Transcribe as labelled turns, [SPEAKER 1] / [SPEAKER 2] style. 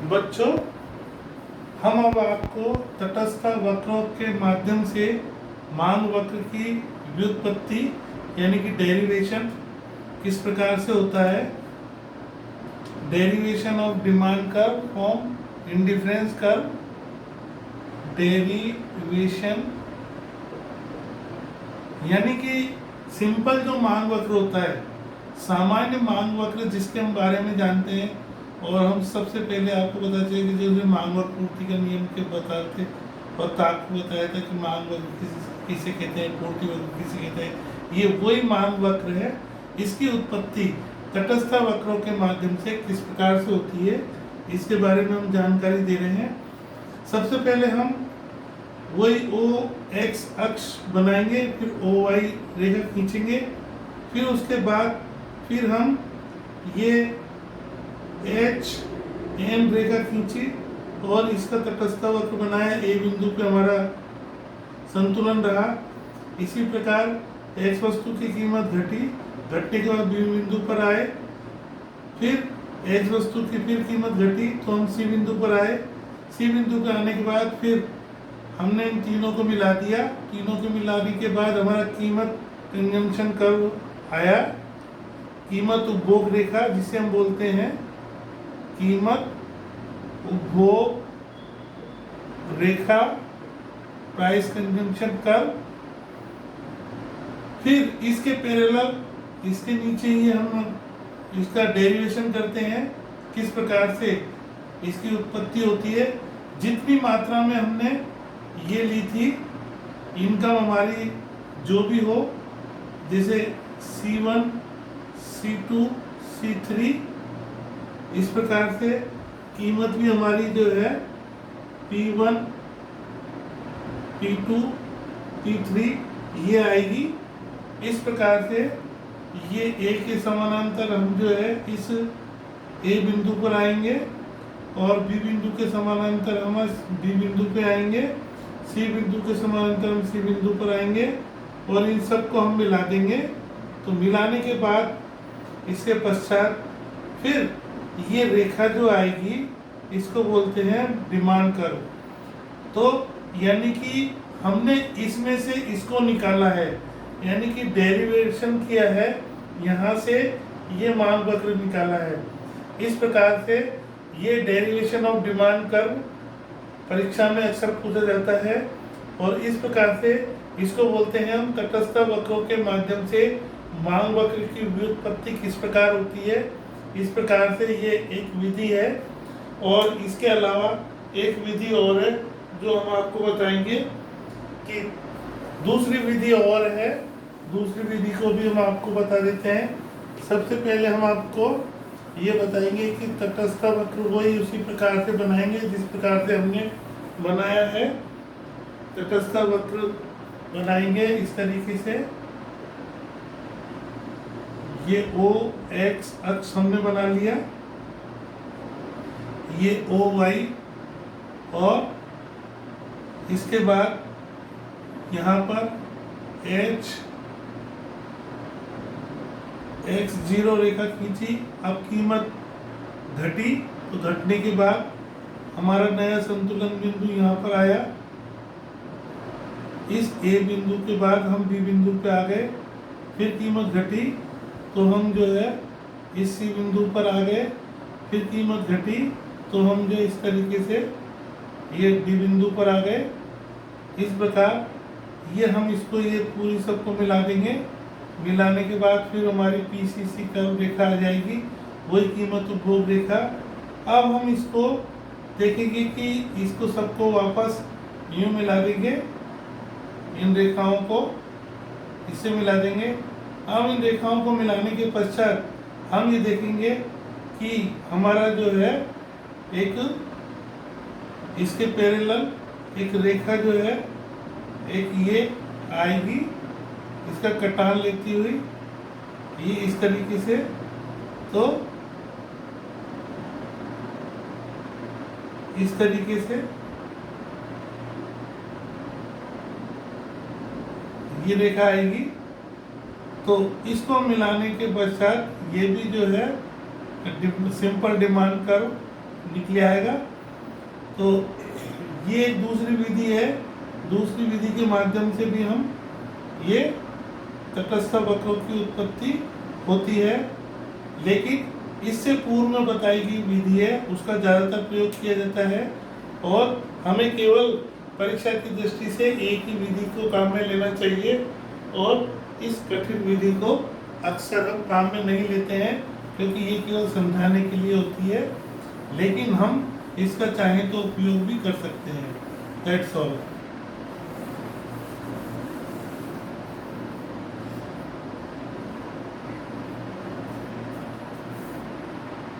[SPEAKER 1] बच्चों, हम अब आपको तटस्थ वक्रों के माध्यम से मांग वक्र की व्युत्पत्ति यानी कि डेरिवेशन किस प्रकार से होता है, derivation of demand curve from indifference curve, derivation यानी कि सिंपल जो मांग वक्र होता है, सामान्य मांग वक्र जिसके हम बारे में जानते हैं। और हम सबसे पहले आपको पता चले कि जो मांग वक्र पूर्ति का नियम के बताते और आपको बताया था कि मांग वक्र किसे कहते हैं, पूर्ति वक्र किसे कहते हैं। ये वही मांग वक्र है। इसकी उत्पत्ति तटस्थ वक्रों के माध्यम से किस प्रकार से होती है, इसके बारे में हम जानकारी दे रहे हैं। सबसे पहले हम वही ओ एक्स अक्ष बनाएंगे, फिर ओ वाई रेखा खींचेंगे, फिर उसके बाद फिर हम ये एच एन रेखा खींची और इसका तटस्थ वक्र बनाया। ए बिंदु पे हमारा संतुलन रहा। इसी प्रकार एक्स वस्तु की कीमत घटने के बाद बी बिंदु पर आए, फिर एक्स वस्तु की फिर कीमत घटी तो हम सी बिंदु पर आए। सी बिंदु पर आने के बाद फिर हमने इन तीनों को मिला दिया। तीनों को मिलाने के बाद हमारा कीमत कंजम्पशन कर्व आया, कीमत उपभोग रेखा जिसे हम बोलते हैं कीमत उपभोग रेखा, प्राइस कंजम्पशन कर्व। फिर इसके पैरेलल इसके नीचे ही हम इसका डेरिवेशन करते हैं, किस प्रकार से इसकी उत्पत्ति होती है। जितनी मात्रा में हमने ये ली थी, इनकम हमारी जो भी हो, जैसे C1, C2, C3, इस प्रकार से कीमत भी हमारी जो है P1, P2, P3 ये आएगी। इस प्रकार से ये ए के समानांतर हम जो है इस ए बिंदु पर आएंगे और बी बिंदु के समानांतर हम बी बिंदु पे आएंगे, सी बिंदु के समानांतर हम सी बिंदु पर आएंगे और इन सबको हम मिला देंगे। तो मिलाने के बाद इसके पश्चात फिर ये रेखा जो आएगी इसको बोलते हैं डिमांड कर्व। तो यानी कि हमने इसमें से इसको निकाला है, यानी कि डेरिवेशन किया है, यहाँ से ये मांग वक्र निकाला है। इस प्रकार से ये डेरिवेशन ऑफ डिमांड कर्व परीक्षा में अक्सर पूछा जाता है। और इस प्रकार से इसको बोलते हैं हम तटस्थ वक्रों के माध्यम से मांग वक्र की व्युत्पत्ति किस प्रकार होती है। इस प्रकार से ये एक विधि है। और इसके अलावा एक विधि और है जो हम आपको बताएंगे कि दूसरी विधि और है। दूसरी विधि को भी हम आपको बता देते हैं। सबसे पहले हम आपको ये बताएंगे कि तटस्थ वक्र वही उसी प्रकार से बनाएंगे जिस प्रकार से हमने बनाया है। तटस्थ वक्र बनाएंगे इस तरीके से, ये ओ एक्स अक्ष हमने बना लिया, ये ओ वाई, और इसके बाद यहाँ पर एच एक्स जीरो रेखा खींची। अब कीमत घटी तो घटने के बाद हमारा नया संतुलन बिंदु यहाँ पर आया। इस ए बिंदु के बाद हम बी बिंदु पे आ गए, फिर कीमत घटी तो हम जो है इस सी बिंदु पर आ गए, फिर कीमत घटी तो हम जो इस तरीके से ये डी बिंदु पर आ गए। इस प्रकार ये हम इसको ये पूरी सबको मिला देंगे। मिलाने के बाद फिर हमारी PCC कर्व रेखा आ जाएगी, वही कीमत उपभोग रेखा। अब हम इसको देखेंगे कि इसको सबको वापस यूँ मिला देंगे, इन रेखाओं को इससे मिला देंगे। अब इन रेखाओं को मिलाने के पश्चात हम ये देखेंगे कि हमारा जो है एक इसके पैरेलल एक रेखा जो है एक ये आएगी, इसका कटान लेती हुई ये इस तरीके से। तो इस तरीके से ये रेखा आएगी। तो इसको मिलाने के पश्चात ये भी जो है सिंपल डिमांड कर्व निकले आएगा। तो ये एक दूसरी विधि है। दूसरी विधि के माध्यम से भी हम ये तटस्थ वक्रों की उत्पत्ति होती है, लेकिन इससे पूर्व में बताई गई विधि है उसका ज़्यादातर प्रयोग किया जाता है और हमें केवल परीक्षा की दृष्टि से एक ही विधि को काम में लेना चाहिए और इस कठिन विधि को अक्सर हम काम में नहीं लेते हैं क्योंकि ये केवल समझाने के लिए होती है, लेकिन हम इसका चाहे तो उपयोग भी कर सकते हैं। That's all.